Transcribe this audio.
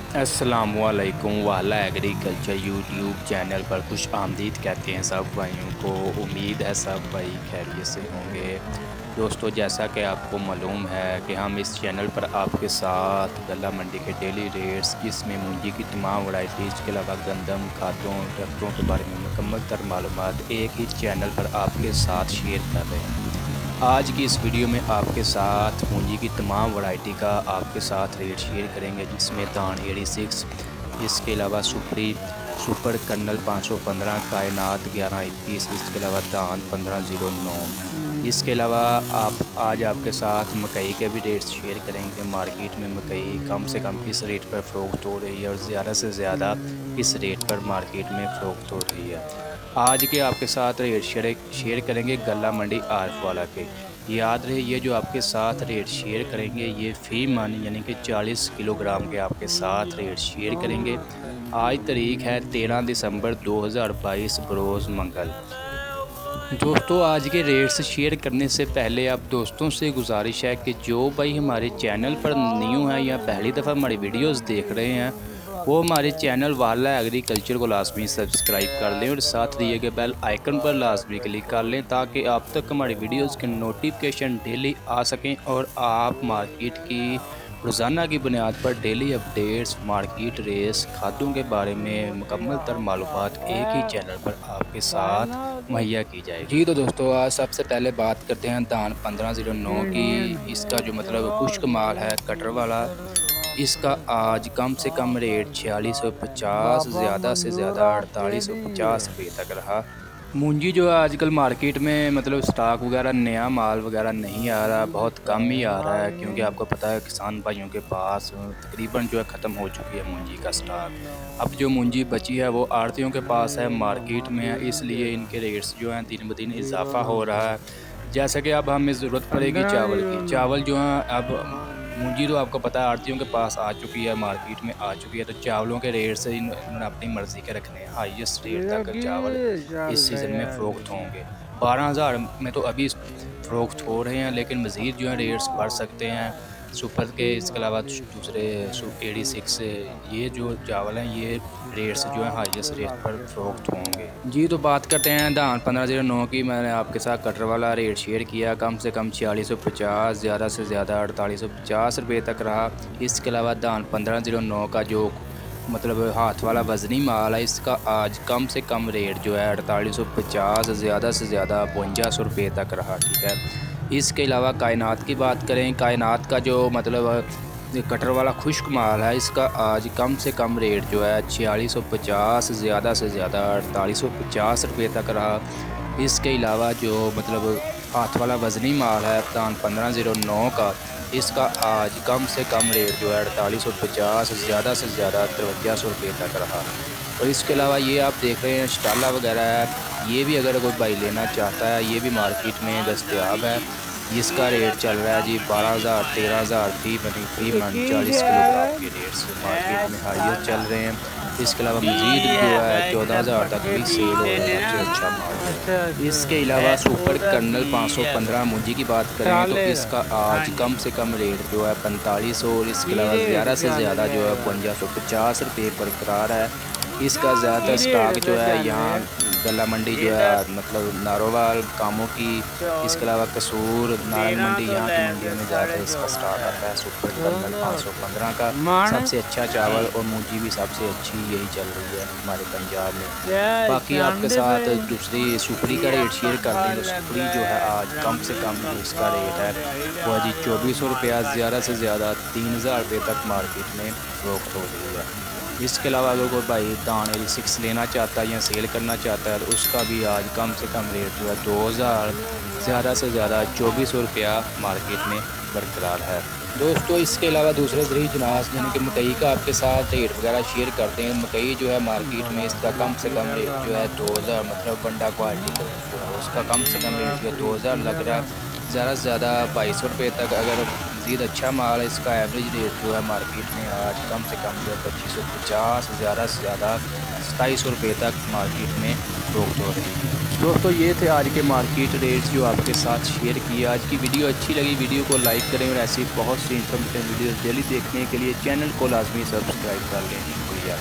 अस्सलामुअलैकुम वाला agriculture YouTube channel पर खुश आमदीद कहते हैं सब भाइयों को। उम्मीद है सब भाई खैरियत से होंगे। दोस्तों, जैसा कि आपको मालूम है कि हम इस चैनल पर आपके साथ गला मंडी के डेली रेट्स, जिसमें मूंजी की तमाम वैरायटीज़ के अलावा गंदम, खादों, ट्रैक्टरों के बारे में मुकम्मल तर मालूमात एक ही चैनल पर आपके साथ शेयर कर रहे हैं। आज की इस वीडियो में आपके साथ मूंजी की तमाम वैरायटी का आपके साथ रेट शेयर करेंगे, जिसमें दान 86, इसके अलावा सुपर कर्नल 515, कायनात 1121, इसके अलावा दान 1509। इसके अलावा आज आपके साथ मकई के भी रेट शेयर करेंगे। मार्केट में मकई कम से कम किस रेट पर फ़रोख्त हो रही है और ज़्यादा से ज़्यादा किस रेट पर मार्केट में फ़रोख्त हो रही है। आज के आपके साथ रेट शेयर करेंगे गला मंडी आरफ वाला के। याद रहे, ये जो आपके साथ रेट शेयर करेंगे ये फ़ी मन यानी कि 40 किलोग्राम के आपके साथ रेट शेयर करेंगे। आज तारीख है 13 दिसंबर 2022 बरोज़ मंगल। दोस्तों, आज के रेट्स शेयर करने से पहले आप दोस्तों से गुजारिश है कि जो भाई हमारे चैनल पर न्यू है या पहली दफ़ा हमारी वीडियोस देख रहे हैं, वो हमारे चैनल वाला एग्रीकल्चर को लाजमी सब्सक्राइब कर लें और साथ दिए गए बेल आइकन पर लाजमी क्लिक कर लें, ताकि आप तक हमारी वीडियोस के नोटिफिकेशन डेली आ सकें और आप मार्केट की रोज़ाना की बुनियाद पर डेली अपडेट्स, मार्केट रेस, खादों के बारे में मुकम्मल तर मालूमात एक ही चैनल पर आपके साथ मुहैया की जाएगी। जी तो दोस्तों, आज सबसे पहले बात करते हैं दान 1509 की। इसका जो मतलब खुश्क माल है कटर वाला, इसका आज कम से कम रेट 4650, ज़्यादा से ज़्यादा 4850 रुपये तक रहा। मूंजी जो है आजकल मार्केट में मतलब स्टॉक वगैरह नया माल वगैरह नहीं आ रहा, बहुत कम ही आ रहा है, क्योंकि आपको पता है किसान भाइयों के पास तकरीबन जो है ख़त्म हो चुकी है मूंजी का स्टॉक। अब जो मूंजी बची है वो आड़तियों के पास है, मार्केट में है, इसलिए इनके रेट्स जो हैं दिन ब दिन इजाफा हो रहा है। जैसे कि अब हमें ज़रूरत पड़ेगी चावल की। चावल जो है अब मूंजी तो आपको पता है आड़तियों के पास आ चुकी है, मार्केट में आ चुकी है, तो चावलों के रेट से इन्होंने अपनी मर्ज़ी के रखने हैं। हाईएस्ट रेट तक चावल इस सीज़न में फ़रोख्त होंगे। 12,000 में तो अभी फ़रोख्त हो रहे हैं, लेकिन मज़ीद जो है रेट्स बढ़ सकते हैं सुपर के। इसके अलावा दूसरे 86 ये जो चावल हैं ये रेट्स जो है हाईएस्ट रेट पर फ़रोख्त होंगे। जी तो बात करते हैं दान 1509 की। मैंने आपके साथ कटर वाला रेट शेयर किया, कम से कम 4650, ज़्यादा से ज़्यादा 4850 रुपये तक रहा। इसके अलावा दान 1509 का जो मतलब हाथ वाला वज़नी माल है, इसका आज कम से कम रेट जो है 4850, ज़्यादा से ज़्यादा 5200 रुपये तक रहा। ठीक है। इसके अलावा कायनात की बात करें, कायनात का जो मतलब कटर वाला खुश्क माल है, इसका आज कम से कम रेट जो है 4650, ज़्यादा से ज़्यादा 4850 रुपये तक रहा। इसके अलावा जो मतलब हाथ वाला वज़नी माल है दान 1509 का, इसका आज कम से कम रेट जो है 4850, ज़्यादा से ज़्यादा 5300 रुपये तक रहा। और इसके अलावा ये आप देख रहे हैं स्टाला वगैरह है, ये भी अगर कोई भाई लेना चाहता है ये भी मार्केट में दस्तयाब है। इसका रेट चल रहा है जी 12,000 13,000 फी मन 40 किलोग्राम के रेट से मार्केट में हाईएस्ट चल रहे हैं। इसके अलावा मज़ीद जो है 14,000 तक भी सेल हो रहा है, सबसे अच्छा माल। इसके अलावा सुपर कर्नल 515 मूंजी की बात करें तो इसका आज कम से कम रेट जो है 4500 और इसके अलावा ज़्यादा से ज़्यादा जो है 5250 रुपये बरकरार है। इसका ज़्यादातर स्टॉक जो है यहाँ गला मंडी जो है मतलब नारोवाल, कामों की, इसके अलावा कसूर, नारायण मंडी, यहाँ की मंडियों में ज़्यादातर इसका स्टॉक आता है। सुपर कर्नल 515 का सबसे अच्छा चावल और मूंजी भी सबसे अच्छी यही चल रही है हमारे पंजाब में। बाकी आपके साथ दूसरी सुपरी का रेट शेयर कर दें तो सुपरी जो है आज कम से कम इसका रेट है वो है जी 2400 रुपया, ज़्यादा से ज़्यादा 3,000 रुपये तक मार्केट में फ़रोख्त हो रही है। इसके अलावा अगर कोई भाई दान 86 लेना चाहता है या सेल करना चाहता है तो उसका भी आज कम से कम रेट जो है 2000, ज़्यादा से ज़्यादा 2400 रुपया मार्केट में बरकरार है। दोस्तों, इसके अलावा दूसरे ज़रिए जनास यानी कि मकई का आपके साथ रेट वगैरह शेयर करते हैं। मकई जो है मार्केट में इसका कम से कम रेट जो है 2000, मतलब बंडा क्वालिटी का जो है उसका कम से कम रेट जो है 2000 लग रहा है। ज़्यादा से ज़्यादा 2200 रुपये तक अगर मज़ीद अच्छा माल है, इसका एवरेज रेट जो है मार्केट में आज कम से कम जो है 2550, ज़्यादा से ज़्यादा 2700 रुपये तक मार्केट में फ़रोख्त हो रही है। दोस्तों ये थे आज के मार्केट रेट्स जो आपके साथ शेयर किए। आज की वीडियो अच्छी लगी वीडियो को लाइक करें और ऐसी बहुत सी इन्फॉर्मेटिव वीडियोस डेली देखने के लिए चैनल को लाजमी सब्सक्राइब कर लें। शुक्रिया।